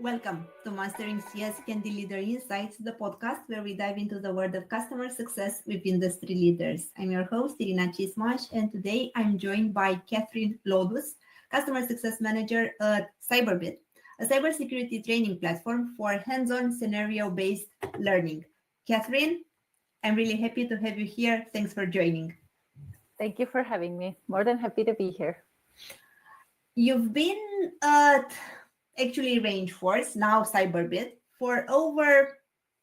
Welcome to Mastering CS Candid Leader Insights, the podcast where we dive into the world of customer success with industry leaders. I'm your host, Irina Cismas, and today I'm joined by Katrin Loodus, Customer Success Manager at Cyberbit, a cybersecurity training platform for hands-on scenario-based learning. Katrin, I'm really happy to have you here. Thanks for joining. Thank you for having me. More than happy to be here. You've been at actually Rangeforce, now Cyberbit, for over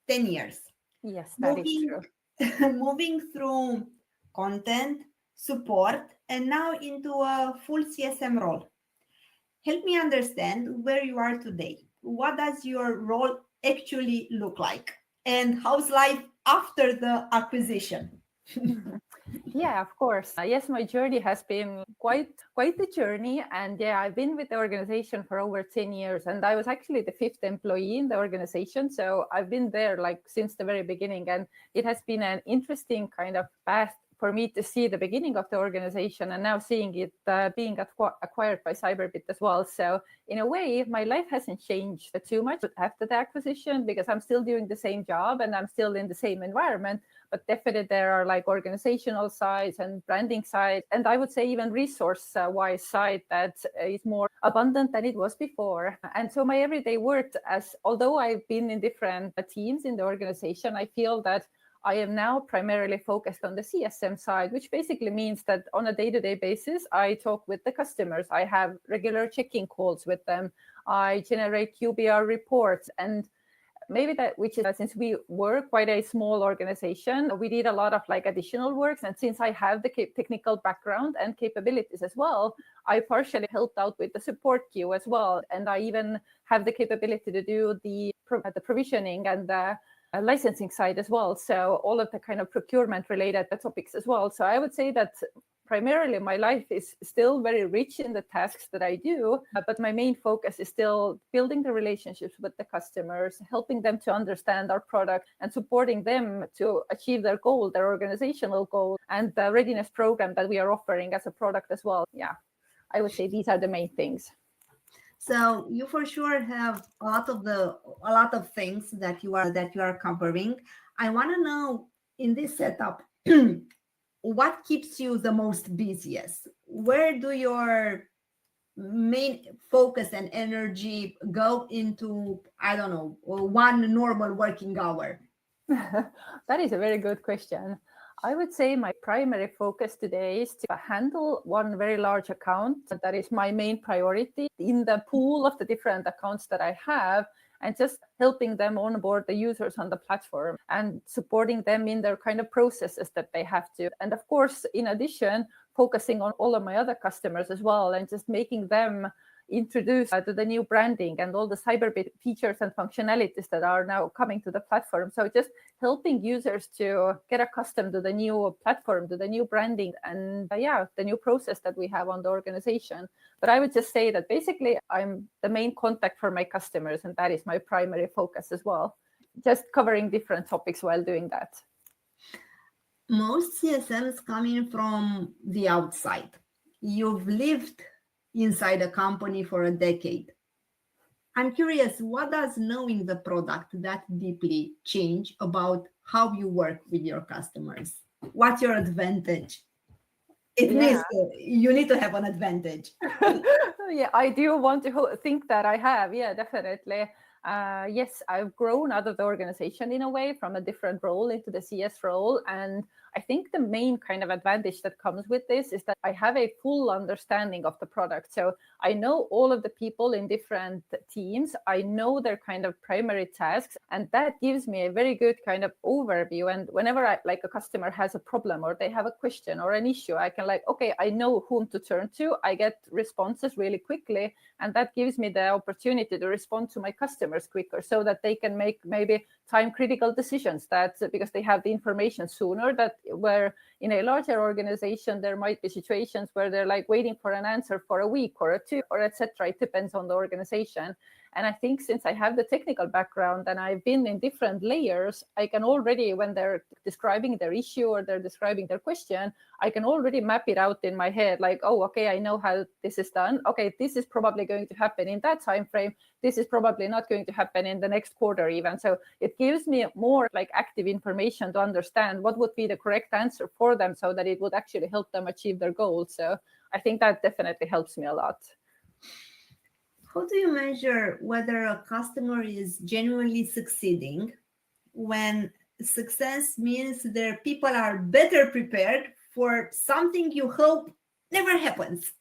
10 years. Yes, that is true. Moving through content, support, and now into a full CSM role. Help me understand where you are today. What does your role actually look like? And how's life after the acquisition? Yeah, of course. Yes, my journey has been quite the journey. And yeah, I've been with the organization for over 10 years. And I was actually the fifth employee in the organization. So I've been there like since the very beginning. And it has been an interesting kind of path for me to see the beginning of the organization and now seeing it being acquired by Cyberbit as well. So in a way, my life hasn't changed too much after the acquisition because I'm still doing the same job and I'm still in the same environment. But definitely there are like organizational sides and branding side, and I would say even resource-wise side that is more abundant than it was before. And so my everyday work, although I've been in different teams in the organization, I feel that I am now primarily focused on the CSM side, which basically means that on a day-to-day basis, I talk with the customers. I have regular checking calls with them. I generate QBR reports, and maybe that, which is since we were quite a small organization, we did a lot of like additional works. And since I have the technical background and capabilities as well, I partially helped out with the support queue as well. And I even have the capability to do the provisioning and the licensing side as well. So all of the kind of procurement related topics as well. So I would say that primarily my life is still very rich in the tasks that I do, but my main focus is still building the relationships with the customers, helping them to understand our product and supporting them to achieve their goal, their organizational goal, and the readiness program that we are offering as a product as well. Yeah, I would say these are the main things. So you for sure have a lot of things that you are covering. I want to know in this setup, what keeps you the most busiest? Where do your main focus and energy go into, I don't know, one normal working hour? That is a very good question. I would say my primary focus today is to handle one very large account. That is my main priority in the pool of the different accounts that I have, and just helping them onboard the users on the platform and supporting them in their kind of processes that they have to. And of course, in addition, focusing on all of my other customers as well and just making them introduced to the new branding and all the Cyberbit features and functionalities that are now coming to the platform. So just helping users to get accustomed to the new platform, to the new branding, and the new process that we have on the organization. But I would just say that basically I'm the main contact for my customers, and that is my primary focus as well. Just covering different topics while doing that. Most CSMs coming from the outside. You've lived inside a company for a decade. I'm curious, what does knowing the product that deeply change about how you work with your customers? What's your advantage? You need to have an advantage. Yeah, I do want to think that I have. Yeah, definitely. Yes, I've grown out of the organization in a way from a different role into the CS role. And I think the main kind of advantage that comes with this is that I have a full understanding of the product. So I know all of the people in different teams. I know their kind of primary tasks, and that gives me a very good kind of overview. And whenever a customer has a problem or they have a question or an issue, I can okay, I know whom to turn to. I get responses really quickly, and that gives me the opportunity to respond to my customers quicker so that they can make maybe time critical decisions because they have the information sooner. That where in a larger organization, there might be situations where they're waiting for an answer for a week or a two or etc. It depends on the organization. And I think since I have the technical background and I've been in different layers, I can already, when they're describing their issue or they're describing their question, I can already map it out in my head, like, oh, okay, I know how this is done. Okay, this is probably going to happen in that time frame. This is probably not going to happen in the next quarter even. So it gives me more like active information to understand what would be the correct answer for them so that it would actually help them achieve their goals. So I think that definitely helps me a lot. How do you measure whether a customer is genuinely succeeding when success means their people are better prepared for something you hope never happens?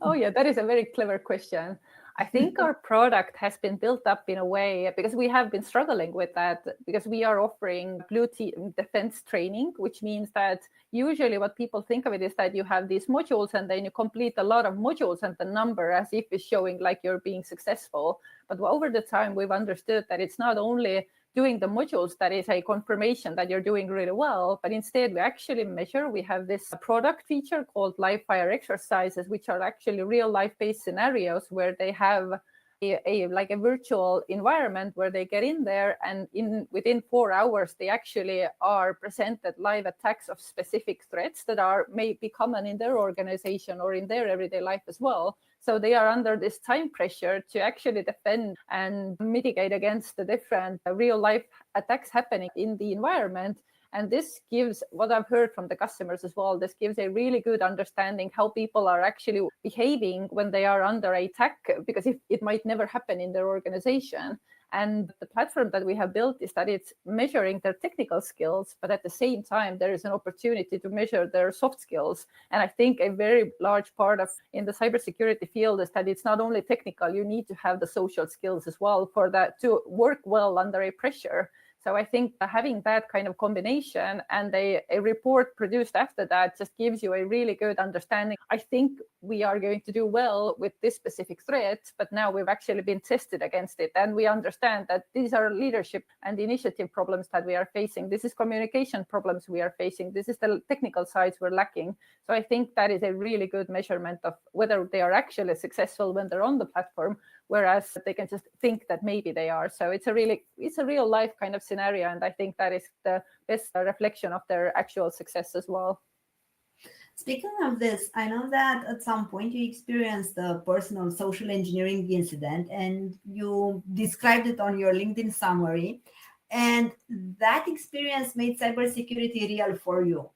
Oh, yeah, that is a very clever question. I think our product has been built up in a way because we have been struggling with that, because we are offering blue team defense training, which means that usually what people think of it is that you have these modules and then you complete a lot of modules and the number as if it's showing like you're being successful. But over the time, we've understood that it's not only doing the modules that is a confirmation that you're doing really well, but instead we actually measure. We have this product feature called live fire exercises, which are actually real life based scenarios where they have a virtual environment where they get in there, and within 4 hours they actually are presented live attacks of specific threats that may be common in their organization or in their everyday life as well. So they are under this time pressure to actually defend and mitigate against the different real life attacks happening in the environment. And this gives, what I've heard from the customers as well, this gives a really good understanding how people are actually behaving when they are under attack, because it might never happen in their organization. And the platform that we have built is that it's measuring their technical skills, but at the same time, there is an opportunity to measure their soft skills. And I think a very large part of in the cybersecurity field is that it's not only technical, you need to have the social skills as well for that to work well under a pressure. So I think having that kind of combination and a report produced after that just gives you a really good understanding. I think we are going to do well with this specific threat, but now we've actually been tested against it. And we understand that these are leadership and initiative problems that we are facing. This is communication problems we are facing. This is the technical sides we're lacking. So I think that is a really good measurement of whether they are actually successful when they're on the platform, whereas they can just think that maybe they are. So it's a real life kind of scenario. And I think that is the best reflection of their actual success as well. Speaking of this, I know that at some point you experienced a personal social engineering incident and you described it on your LinkedIn summary. And that experience made cybersecurity real for you.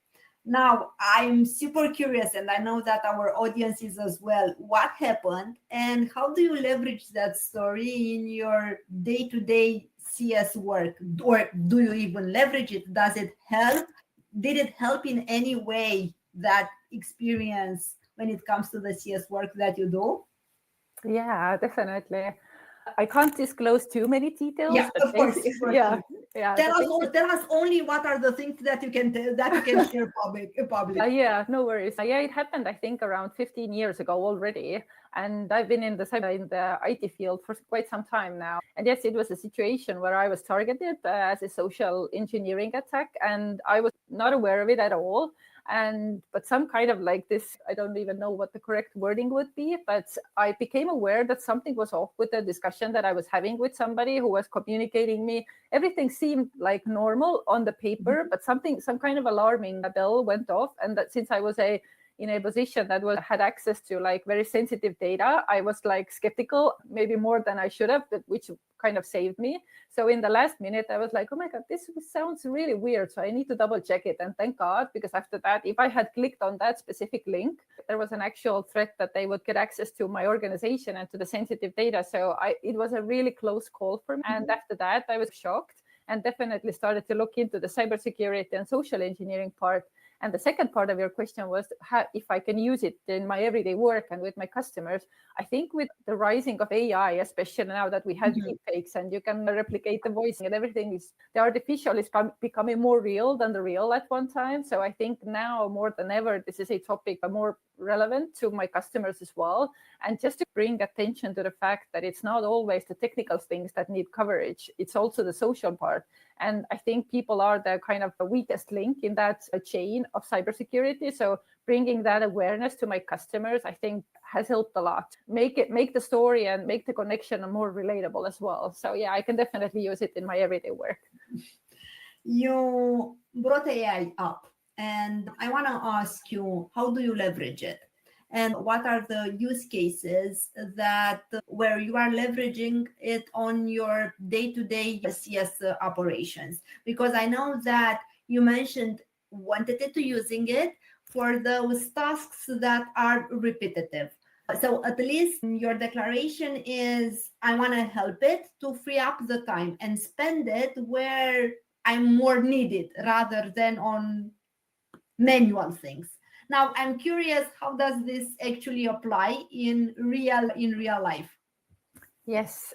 Now, I'm super curious, and I know that our audience is as well. What happened and how do you leverage that story in your day-to-day CS work? Or do you even leverage it? Does it help? Did it help in any way, that experience, when it comes to the CS work that you do? Yeah, definitely. I can't disclose too many details. Yeah, of course. Yeah. Tell us only what are the things that you can share public. Yeah, no worries. Yeah, it happened, I think, around 15 years ago already. And I've been in the IT field for quite some time now. And yes, it was a situation where I was targeted as a social engineering attack, and I was not aware of it at all. But some kind of like this, I don't even know what the correct wording would be, but I became aware that something was off with the discussion that I was having with somebody who was communicating me. Everything seemed like normal on the paper, but some kind of alarming bell went off. And that since I was in a position that had access to like very sensitive data, I was like skeptical, maybe more than I should have, which kind of saved me. So in the last minute, I was like, oh my God, this sounds really weird. So I need to double check it. And thank God, because after that, if I had clicked on that specific link, there was an actual threat that they would get access to my organization and to the sensitive data. So it was a really close call for me. And after that, I was shocked and definitely started to look into the cybersecurity and social engineering part. And the second part of your question was if I can use it in my everyday work and with my customers. I think with the rising of AI, especially now that we have deepfakes and you can replicate the voice and everything, the artificial is becoming more real than the real at one time. So I think now more than ever, this is a topic more relevant to my customers as well. And just to bring attention to the fact that it's not always the technical things that need coverage, it's also the social part. And I think people are the kind of the weakest link in that chain of cybersecurity. So bringing that awareness to my customers, I think has helped a lot. Make the story and make the connection more relatable as well. So yeah, I can definitely use it in my everyday work. You brought AI up, and I want to ask you, how do you leverage it? And what are the use cases that where you are leveraging it on your day-to-day CS operations? Because I know that you mentioned wanted to using it for those tasks that are repetitive. So at least your declaration is, I want to help it to free up the time and spend it where I'm more needed rather than on manual things. Now, I'm curious, how does this actually apply in real life? Yes,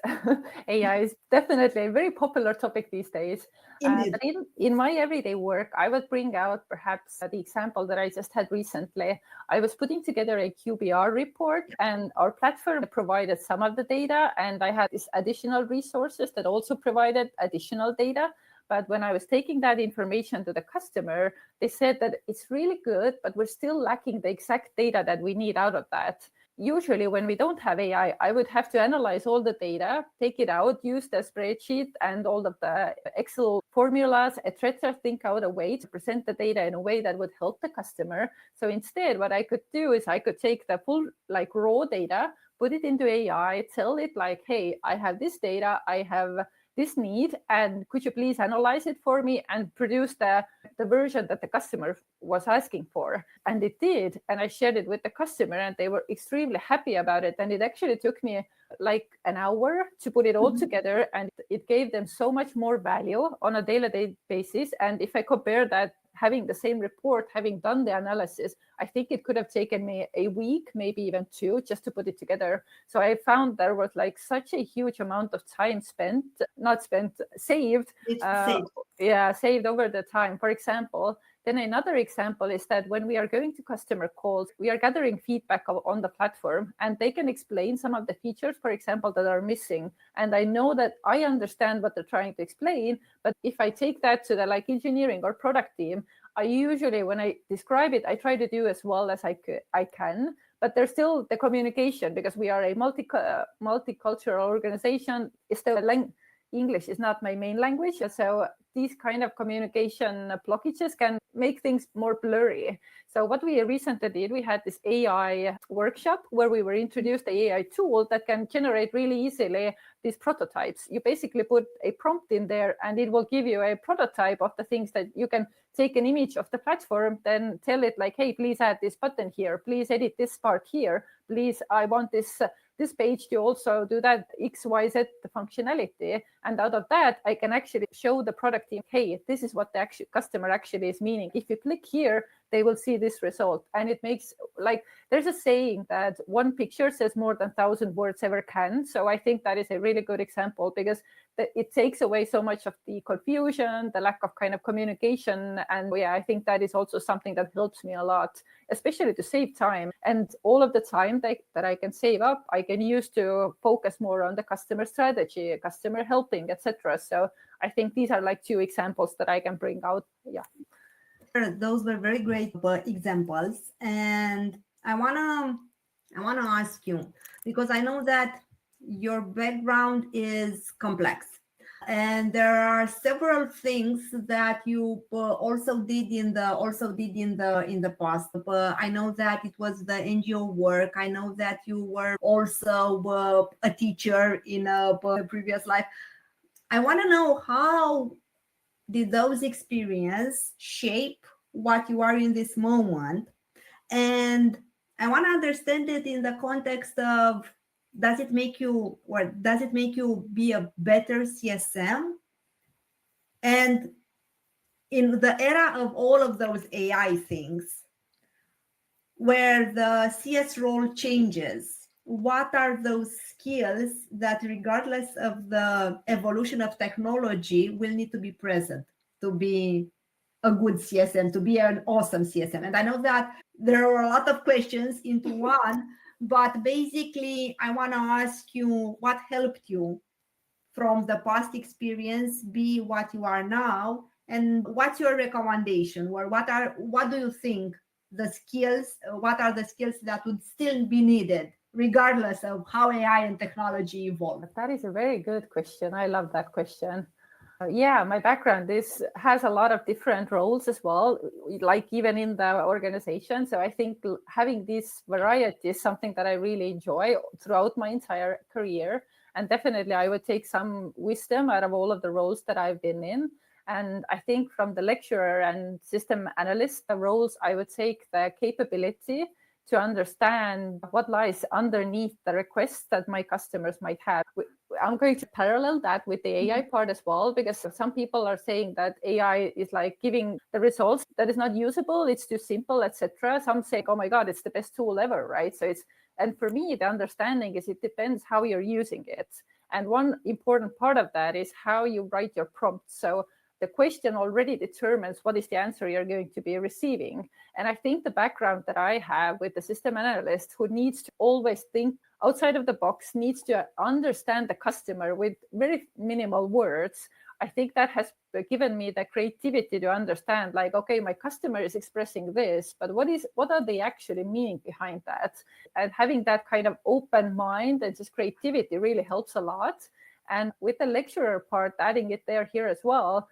AI is definitely a very popular topic these days. Indeed. But in my everyday work, I would bring out perhaps the example that I just had recently. I was putting together a QBR report, and our platform provided some of the data, and I had these additional resources that also provided additional data. But when I was taking that information to the customer, they said that it's really good, but we're still lacking the exact data that we need out of that. Usually when we don't have AI, I would have to analyze all the data, take it out, use the spreadsheet and all of the Excel formulas, etc., think out a way to present the data in a way that would help the customer. So instead, what I could do is I could take the full raw data, put it into AI, tell it like, hey, I have this data, I have this need, and could you please analyze it for me and produce the version that the customer was asking for? And it did, and I shared it with the customer, and they were extremely happy about it. And it actually took me like an hour to put it all together, and it gave them so much more value on a daily basis. And if I compare that, having the same report, having done the analysis, I think it could have taken me a week, maybe even two, just to put it together. So I found there was like such a huge amount of time saved. Saved over the time. For example, then another example is that when we are going to customer calls, we are gathering feedback on the platform, and they can explain some of the features, for example, that are missing. And I know that I understand what they're trying to explain, but if I take that to the engineering or product team, I usually, when I describe it, I try to do as well as I can. But there's still the communication, because we are a multicultural organization. English is not my main language. So these kind of communication blockages can make things more blurry. So what we recently did, we had this AI workshop where we were introduced the AI tool that can generate really easily these prototypes. You basically put a prompt in there, and it will give you a prototype of the things that you can take an image of the platform, then tell it like, hey, please add this button here, please edit this part here, please, I want this page to also do that XYZ functionality. And out of that, I can actually show the product team, hey, this is what the customer actually is meaning. If you click here, they will see this result. And it makes, there's a saying that one picture says more than 1,000 words ever can. So I think that is a really good example, because it takes away so much of the confusion, the lack of kind of communication. And yeah, I think that is also something that helps me a lot, especially to save time. And all of the time that I can save up, I can use to focus more on the customer strategy, customer helping, etc. So I think these are two examples that I can bring out. Yeah. Those were very great examples, and I wanna ask you, because I know that your background is complex, and there are several things that you also did in the past. I know that it was the NGO work. I know that you were also a teacher in a previous life. I want to know, how did those experiences shape what you are in this moment? And I want to understand it in the context of, does it make you be a better CSM? And in the era of all of those AI things, where the CS role changes, what are those skills that, regardless of the evolution of technology, will need to be present to be a good CSM, to be an awesome CSM? And I know that there are a lot of questions into one, but basically I want to ask you what helped you from the past experience be what you are now, and what's your recommendation, or what do you think what are the skills that would still be needed regardless of how AI and technology evolve? That is a very good question. I love that question. Yeah, my background has a lot of different roles as well, like even in the organization. So I think having this variety is something that I really enjoy throughout my entire career. And definitely I would take some wisdom out of all of the roles that I've been in. And I think from the lecturer and system analyst roles, I would take the capability to understand what lies underneath the requests that my customers might have. I'm going to parallel that with the AI part as well, because some people are saying that AI is like giving the results that is not usable, it's too simple, etc. Some say, oh my God, it's the best tool ever, right? And for me, the understanding is it depends how you're using it. And one important part of that is how you write your prompts. So the question already determines what is the answer you're going to be receiving. And I think the background that I have with the system analyst who needs to always think outside of the box, needs to understand the customer with very minimal words, I think that has given me the creativity to understand, like, okay, my customer is expressing this, but what are they actually meaning behind that? And having that kind of open mind and just creativity really helps a lot. And with the lecturer part, adding it here as well,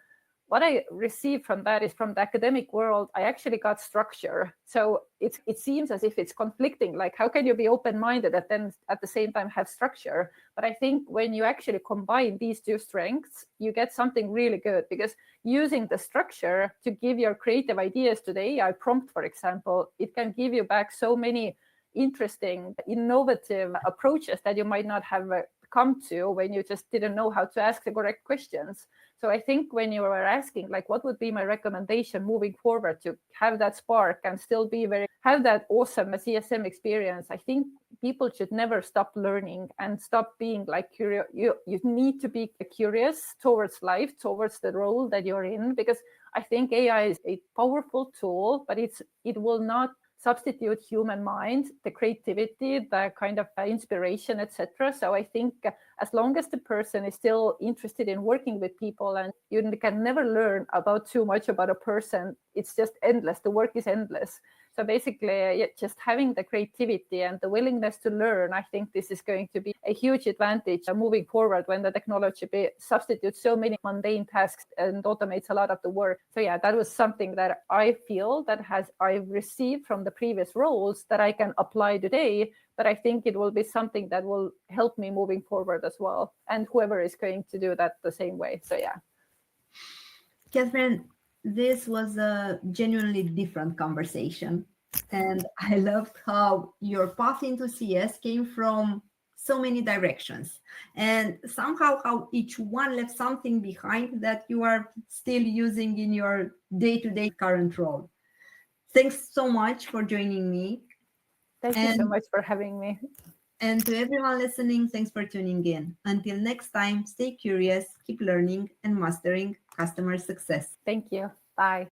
what I received from that is from the academic world, I actually got structure. So it seems as if it's conflicting. Like, how can you be open-minded and then at the same time have structure? But I think when you actually combine these two strengths, you get something really good, because using the structure to give your creative ideas to the AI prompt, for example, it can give you back so many interesting, innovative approaches that you might not have come to when you just didn't know how to ask the correct questions. So I think when you were asking, like, what would be my recommendation moving forward to have that spark and still have that awesome CSM experience, I think people should never stop learning and stop being like curious. You need to be curious towards life, towards the role that you're in, because I think AI is a powerful tool, but it will not substitute human mind, the creativity, the kind of inspiration, etc. So I think as long as the person is still interested in working with people, and you can never learn about too much about a person, it's just endless. The work is endless. So basically, just having the creativity and the willingness to learn, I think this is going to be a huge advantage moving forward when the technology substitutes so many mundane tasks and automates a lot of the work. So yeah, that was something that I feel that I've received from the previous roles that I can apply today, but I think it will be something that will help me moving forward as well. And whoever is going to do that the same way. So yeah. Katrin, this was a genuinely different conversation. And I loved how your path into CS came from so many directions, and somehow how each one left something behind that you are still using in your day-to-day current role. Thanks so much for joining me. Thank you so much for having me. And to everyone listening, thanks for tuning in. Until next time, stay curious, keep learning and mastering customer success. Thank you. Bye.